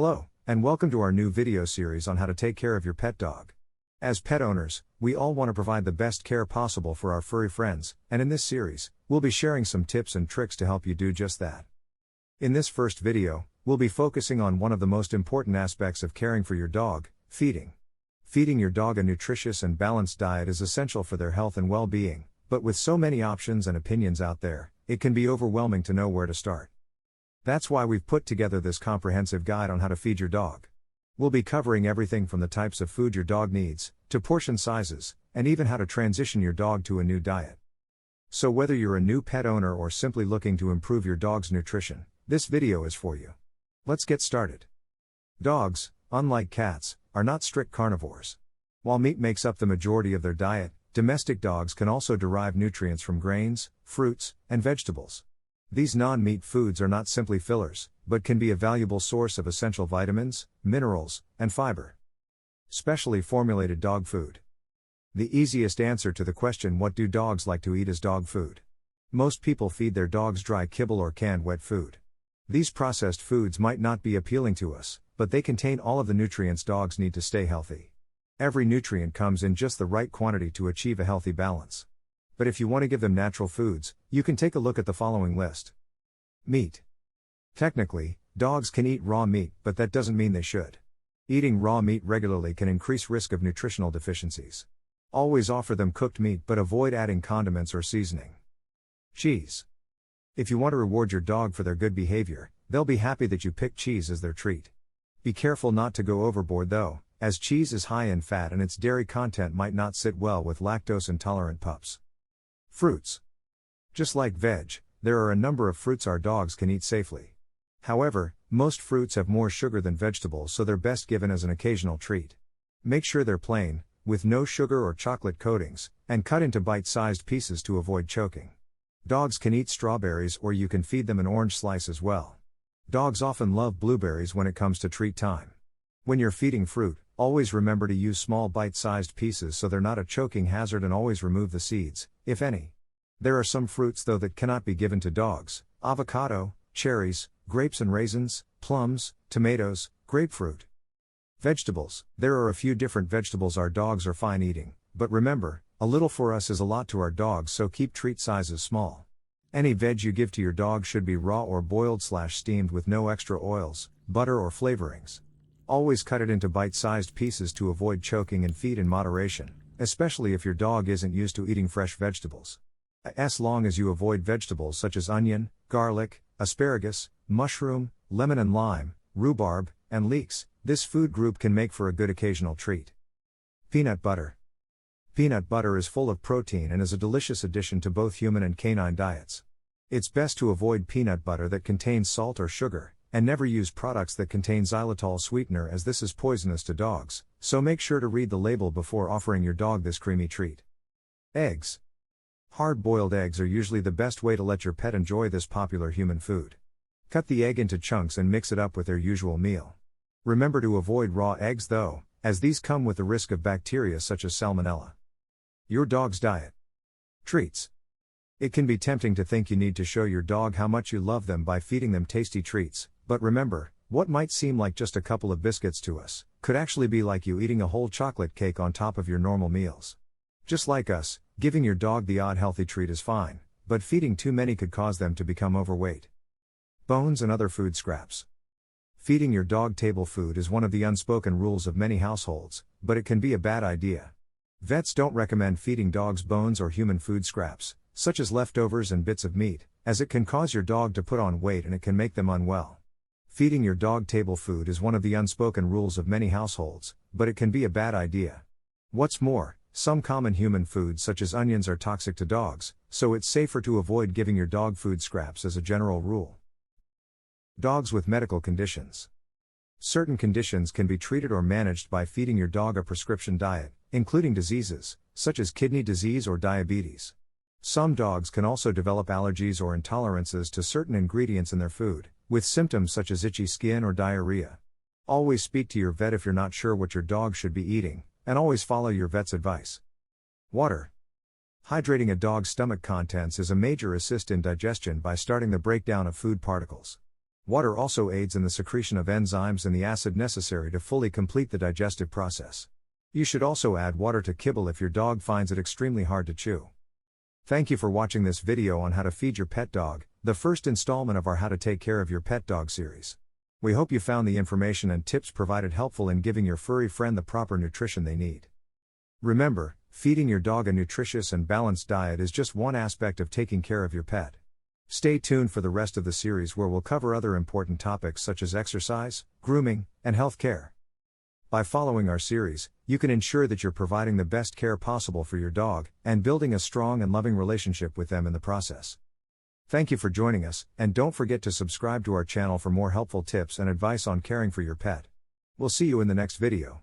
Hello, and welcome to our new video series on how to take care of your pet dog. As pet owners, we all want to provide the best care possible for our furry friends, and in this series, we'll be sharing some tips and tricks to help you do just that. In this first video, we'll be focusing on one of the most important aspects of caring for your dog, feeding. Feeding your dog a nutritious and balanced diet is essential for their health and well-being, but with so many options and opinions out there, it can be overwhelming to know where to start. That's why we've put together this comprehensive guide on how to feed your dog. We'll be covering everything from the types of food your dog needs, to portion sizes, and even how to transition your dog to a new diet. So whether you're a new pet owner or simply looking to improve your dog's nutrition, this video is for you. Let's get started. Dogs, unlike cats, are not strict carnivores. While meat makes up the majority of their diet, domestic dogs can also derive nutrients from grains, fruits, and vegetables. These non-meat foods are not simply fillers, but can be a valuable source of essential vitamins, minerals, and fiber. Specially formulated dog food. The easiest answer to the question what do dogs like to eat is dog food. Most people feed their dogs dry kibble or canned wet food. These processed foods might not be appealing to us, but they contain all of the nutrients dogs need to stay healthy. Every nutrient comes in just the right quantity to achieve a healthy balance. But if you want to give them natural foods, you can take a look at the following list. Meat. Technically, dogs can eat raw meat, but that doesn't mean they should. Eating raw meat regularly can increase risk of nutritional deficiencies. Always offer them cooked meat but avoid adding condiments or seasoning. Cheese. If you want to reward your dog for their good behavior, they'll be happy that you picked cheese as their treat. Be careful not to go overboard though, as cheese is high in fat and its dairy content might not sit well with lactose-intolerant pups. Fruits. Just like veg, there are a number of fruits our dogs can eat safely. However, most fruits have more sugar than vegetables, so they're best given as an occasional treat. Make sure they're plain, with no sugar or chocolate coatings, and cut into bite-sized pieces to avoid choking. Dogs can eat strawberries, or you can feed them an orange slice as well. Dogs often love blueberries when it comes to treat time. When you're feeding fruit, always remember to use small bite-sized pieces so they're not a choking hazard, and always remove the seeds, if any. There are some fruits though that cannot be given to dogs: avocado, cherries, grapes and raisins, plums, tomatoes, grapefruit. Vegetables. There are a few different vegetables our dogs are fine eating, but remember, a little for us is a lot to our dogs, so keep treat sizes small. Any veg you give to your dog should be raw or boiled/steamed with no extra oils, butter or flavorings. Always cut it into bite-sized pieces to avoid choking, and feed in moderation, especially if your dog isn't used to eating fresh vegetables. As long as you avoid vegetables such as onion, garlic, asparagus, mushroom, lemon and lime, rhubarb, and leeks, this food group can make for a good occasional treat. Peanut butter. Peanut butter is full of protein and is a delicious addition to both human and canine diets. It's best to avoid peanut butter that contains salt or sugar, and never use products that contain xylitol sweetener, as this is poisonous to dogs, so make sure to read the label before offering your dog this creamy treat. Eggs. Hard-boiled eggs are usually the best way to let your pet enjoy this popular human food. Cut the egg into chunks and mix it up with their usual meal. Remember to avoid raw eggs though, as these come with the risk of bacteria such as salmonella. Your dog's diet. Treats. It can be tempting to think you need to show your dog how much you love them by feeding them tasty treats, but remember, what might seem like just a couple of biscuits to us, could actually be like you eating a whole chocolate cake on top of your normal meals. Just like us, giving your dog the odd healthy treat is fine, but feeding too many could cause them to become overweight. Bones and other food scraps. Feeding your dog table food is one of the unspoken rules of many households, but it can be a bad idea. Vets don't recommend feeding dogs bones or human food scraps, such as leftovers and bits of meat, as it can cause your dog to put on weight and it can make them unwell. Feeding your dog table food is one of the unspoken rules of many households, but it can be a bad idea. What's more, some common human foods such as onions are toxic to dogs, so it's safer to avoid giving your dog food scraps as a general rule. Dogs with medical conditions. Certain conditions can be treated or managed by feeding your dog a prescription diet, including diseases, such as kidney disease or diabetes. Some dogs can also develop allergies or intolerances to certain ingredients in their food, with symptoms such as itchy skin or diarrhea. Always speak to your vet if you're not sure what your dog should be eating, and always follow your vet's advice. Water. Hydrating a dog's stomach contents is a major assist in digestion by starting the breakdown of food particles. Water also aids in the secretion of enzymes and the acid necessary to fully complete the digestive process. You should also add water to kibble if your dog finds it extremely hard to chew. Thank you for watching this video on how to feed your pet dog, the first installment of our How to Take Care of Your Pet Dog series. We hope you found the information and tips provided helpful in giving your furry friend the proper nutrition they need. Remember, feeding your dog a nutritious and balanced diet is just one aspect of taking care of your pet. Stay tuned for the rest of the series where we'll cover other important topics such as exercise, grooming, and health care. By following our series, you can ensure that you're providing the best care possible for your dog, and building a strong and loving relationship with them in the process. Thank you for joining us, and don't forget to subscribe to our channel for more helpful tips and advice on caring for your pet. We'll see you in the next video.